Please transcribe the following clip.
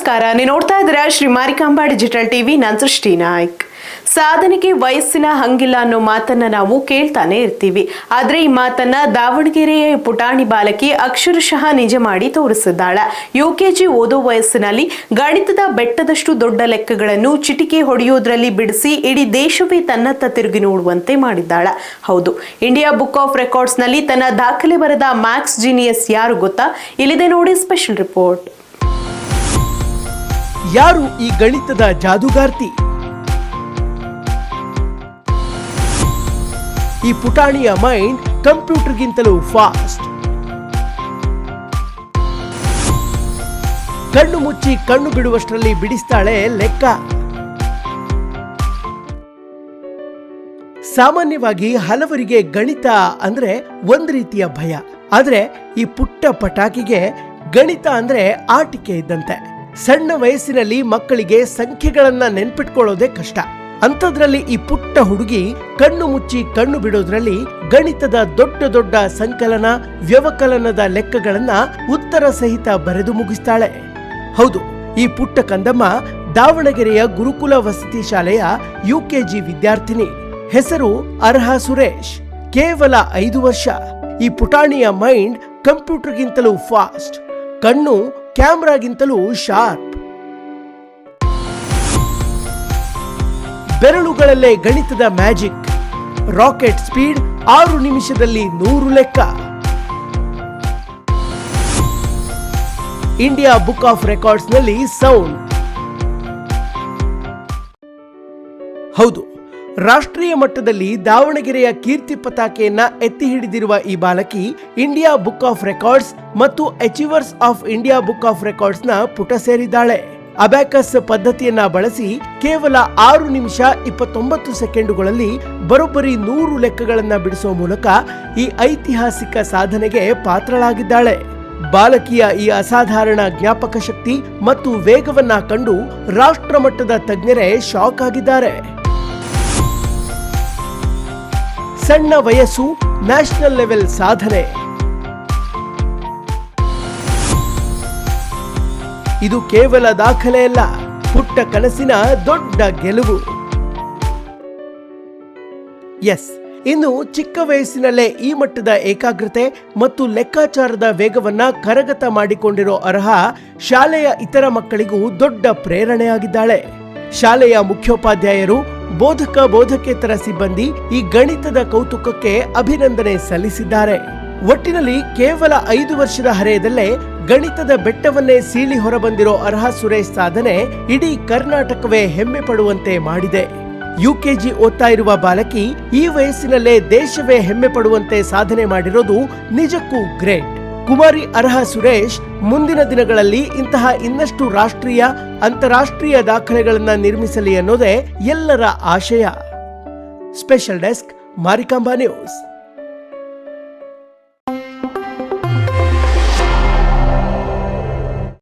ನಮಸ್ಕಾರ, ನೀವು ನೋಡ್ತಾ ಇದ್ದೀರಾ ಶ್ರೀ ಮಾರಿಕಾಂಬಾ ಡಿಜಿಟಲ್ ಟಿವಿ. ನಾನು ಸೃಷ್ಟಿ ನಾಯ್ಕ್. ಸಾಧನೆಗೆ ವಯಸ್ಸಿನ ಹಂಗಿಲ್ಲ ಅನ್ನೋ ಮಾತನ್ನ ನಾವು ಕೇಳ್ತಾನೆ ಇರ್ತೀವಿ. ಆದ್ರೆ ಈ ಮಾತನ್ನ ದಾವಣಗೆರೆಯ ಪುಟಾಣಿ ಬಾಲಕಿ ಅಕ್ಷರಶಃ ನಿಜ ಮಾಡಿ ತೋರಿಸಿದ್ದಾಳೆ. UKG ಓದೋ ವಯಸ್ಸಿನಲ್ಲಿ ಗಣಿತದ ಬೆಟ್ಟದಷ್ಟು ದೊಡ್ಡ ಲೆಕ್ಕಗಳನ್ನು ಚಿಟಿಕೆ ಹೊಡೆಯೋದ್ರಲ್ಲಿ ಬಿಡಿಸಿ ಇಡೀ ದೇಶವೇ ತನ್ನತ್ತ ತಿರುಗಿ ನೋಡುವಂತೆ ಮಾಡಿದ್ದಾಳೆ. ಹೌದು, ಇಂಡಿಯಾ ಬುಕ್ ಆಫ್ ರೆಕಾರ್ಡ್ಸ್ ನಲ್ಲಿ ತನ್ನ ದಾಖಲೆ ಬರೆದ ಮ್ಯಾಕ್ಸ್ ಜೀನಿಯಸ್ ಯಾರು ಗೊತ್ತಾ? ಇಲ್ಲಿದೆ ನೋಡಿ ಸ್ಪೆಷಲ್ ರಿಪೋರ್ಟ್. ಯಾರು ಈ ಗಣಿತದ ಜಾದುಗಾರ್ತಿ? ಈ ಪುಟಾಣಿಯ ಮೈಂಡ್ ಕಂಪ್ಯೂಟರ್ಗಿಂತಲೂ ಫಾಸ್ಟ್. ಕಣ್ಣು ಮುಚ್ಚಿ ಕಣ್ಣು ಬಿಡುವಷ್ಟರಲ್ಲಿ ಬಿಡಿಸ್ತಾಳೆ ಲೆಕ್ಕ. ಸಾಮಾನ್ಯವಾಗಿ ಹಲವರಿಗೆ ಗಣಿತ ಅಂದ್ರೆ ಒಂದು ರೀತಿಯ ಭಯ. ಆದ್ರೆ ಈ ಪುಟ್ಟ ಪಟಾಕಿಗೆ ಗಣಿತ ಅಂದ್ರೆ ಆಟಿಕೆ ಇದ್ದಂತೆ. ಸಣ್ಣ ವಯಸ್ಸಿನಲ್ಲಿ ಮಕ್ಕಳಿಗೆ ಸಂಖ್ಯೆಗಳನ್ನ ನೆನ್ಪಿಟ್ಕೊಳ್ಳೋದೇ ಕಷ್ಟ. ಅಂಥದ್ರಲ್ಲಿ ಈ ಪುಟ್ಟ ಹುಡುಗಿ ಕಣ್ಣು ಮುಚ್ಚಿ ಕಣ್ಣು ಬಿಡೋದ್ರಲ್ಲಿ ಗಣಿತದ ದೊಡ್ಡ ದೊಡ್ಡ ಸಂಕಲನ, ವ್ಯವಕಲನದ ಲೆಕ್ಕಗಳನ್ನ ಉತ್ತರ ಸಹಿತ ಬರೆದು ಮುಗಿಸ್ತಾಳೆ. ಹೌದು, ಈ ಪುಟ್ಟ ಕಂದಮ್ಮ ದಾವಣಗೆರೆಯ ಗುರುಕುಲ ವಸತಿ ಶಾಲೆಯ UKG ವಿದ್ಯಾರ್ಥಿನಿ. ಹೆಸರು ಅರ್ಹಾ ಸುರೇಶ್. ಕೇವಲ 5 ವರ್ಷ. ಈ ಪುಟಾಣಿಯ ಮೈಂಡ್ ಕಂಪ್ಯೂಟರ್ಗಿಂತಲೂ ಫಾಸ್ಟ್, ಕಣ್ಣು ಕ್ಯಾಮ್ರಾಗಿಂತಲೂ ಶಾರ್ಪ್. ಬೆರಳುಗಳಲ್ಲೇ ಗಣಿತದ ಮ್ಯಾಜಿಕ್. ರಾಕೆಟ್ ಸ್ಪೀಡ್ 6 ನಿಮಿಷದಲ್ಲಿ 100 ಲೆಕ್ಕ. ಇಂಡಿಯಾ ಬುಕ್ ಆಫ್ ರೆಕಾರ್ಡ್ಸ್ ನಲ್ಲಿ ಸೌಂಡ್. ಹೌದು, ರಾಷ್ಟ್ರೀಯ ಮಟ್ಟದಲ್ಲಿ ದಾವಣಗೆರೆಯ ಕೀರ್ತಿ ಪತಾಕೆಯನ್ನ ಎತ್ತಿ ಹಿಡಿದಿರುವ ಈ ಬಾಲಕಿ ಇಂಡಿಯಾ ಬುಕ್ ಆಫ್ ರೆಕಾರ್ಡ್ಸ್ ಮತ್ತು achievers of India book of records ನ ಪುಟ ಸೇರಿದ್ದಾಳೆ. ಅಬ್ಯಾಕಸ್ ಪದ್ಧತಿಯನ್ನ ಬಳಸಿ ಕೇವಲ 6 ನಿಮಿಷ 29 ಸೆಕೆಂಡುಗಳಲ್ಲಿ ಬರೋಬ್ಬರಿ 100 ಲೆಕ್ಕಗಳನ್ನ ಬಿಡಿಸುವ ಮೂಲಕ ಈ ಐತಿಹಾಸಿಕ ಸಾಧನೆಗೆ ಪಾತ್ರಳಾಗಿದ್ದಾಳೆ. ಬಾಲಕಿಯ ಈ ಅಸಾಧಾರಣ ಜ್ಞಾಪಕ ಶಕ್ತಿ ಮತ್ತು ವೇಗವನ್ನ ಕಂಡು ರಾಷ್ಟ್ರ ಮಟ್ಟದ ತಜ್ಞರೇ ಶಾಕ್ ಆಗಿದ್ದಾರೆ. ಸಣ್ಣ ವಯಸ್ಸು, ನ್ಯಾಷನಲ್ ಲೆವೆಲ್ ಸಾಧನೆ. ಇದು ಕೇವಲ ದಾಖಲೆ ಅಲ್ಲ, ಪುಟ್ಟ ಕನಸಿನ ದೊಡ್ಡ ಗೆಲುವು. ಎಸ್, ಇನ್ನು ಚಿಕ್ಕ ವಯಸ್ಸಿನಲ್ಲೇ ಈ ಮಟ್ಟದ ಏಕಾಗ್ರತೆ ಮತ್ತು ಲೆಕ್ಕಾಚಾರದ ವೇಗವನ್ನ ಕರಗತ ಮಾಡಿಕೊಂಡಿರೋ ಅರ್ಹಾ ಶಾಲೆಯ ಇತರ ಮಕ್ಕಳಿಗೂ ದೊಡ್ಡ ಪ್ರೇರಣೆಯಾಗಿದ್ದಾಳೆ. ಶಾಲೆಯ ಮುಖ್ಯೋಪಾಧ್ಯಾಯರು, ಬೋಧಕೇತರ ಸಿಬ್ಬಂದಿ ಈ ಗಣಿತದ ಕೌತುಕಕ್ಕೆ ಅಭಿನಂದನೆ ಸಲ್ಲಿಸಿದ್ದಾರೆ. ಒಟ್ಟಿನಲ್ಲಿ ಕೇವಲ 5 ವರ್ಷದ ಹರೆಯದಲ್ಲೇ ಗಣಿತದ ಬೆಟ್ಟವನ್ನೇ ಸೀಳಿ ಹೊರಬಂದಿರೋ ಅರ್ಹಾ ಸುರೇಶ್ ಸಾಧನೆ ಇಡೀ ಕರ್ನಾಟಕವೇ ಹೆಮ್ಮೆ ಪಡುವಂತೆ ಮಾಡಿದೆ. UKG ಓದ್ತಾ ಇರುವ ಬಾಲಕಿ ಈ ವಯಸ್ಸಿನಲ್ಲೇ ದೇಶವೇ ಹೆಮ್ಮೆ ಪಡುವಂತೆ ಸಾಧನೆ ಮಾಡಿರೋದು ನಿಜಕ್ಕೂ ಗ್ರೇಟ್. ಕುಮಾರಿ ಅರ್ಹಾ ಸುರೇಶ್ ಮುಂದಿನ ದಿನಗಳಲ್ಲಿ ಇಂತಹ ಇನ್ನಷ್ಟು ರಾಷ್ಟ್ರೀಯ, ಅಂತಾರಾಷ್ಟ್ರೀಯ ದಾಖಲೆಗಳನ್ನ ನಿರ್ಮಿಸಲಿ ಅನ್ನೋದೇ ಎಲ್ಲರ ಆಶಯ. Special desk, Marikamba news.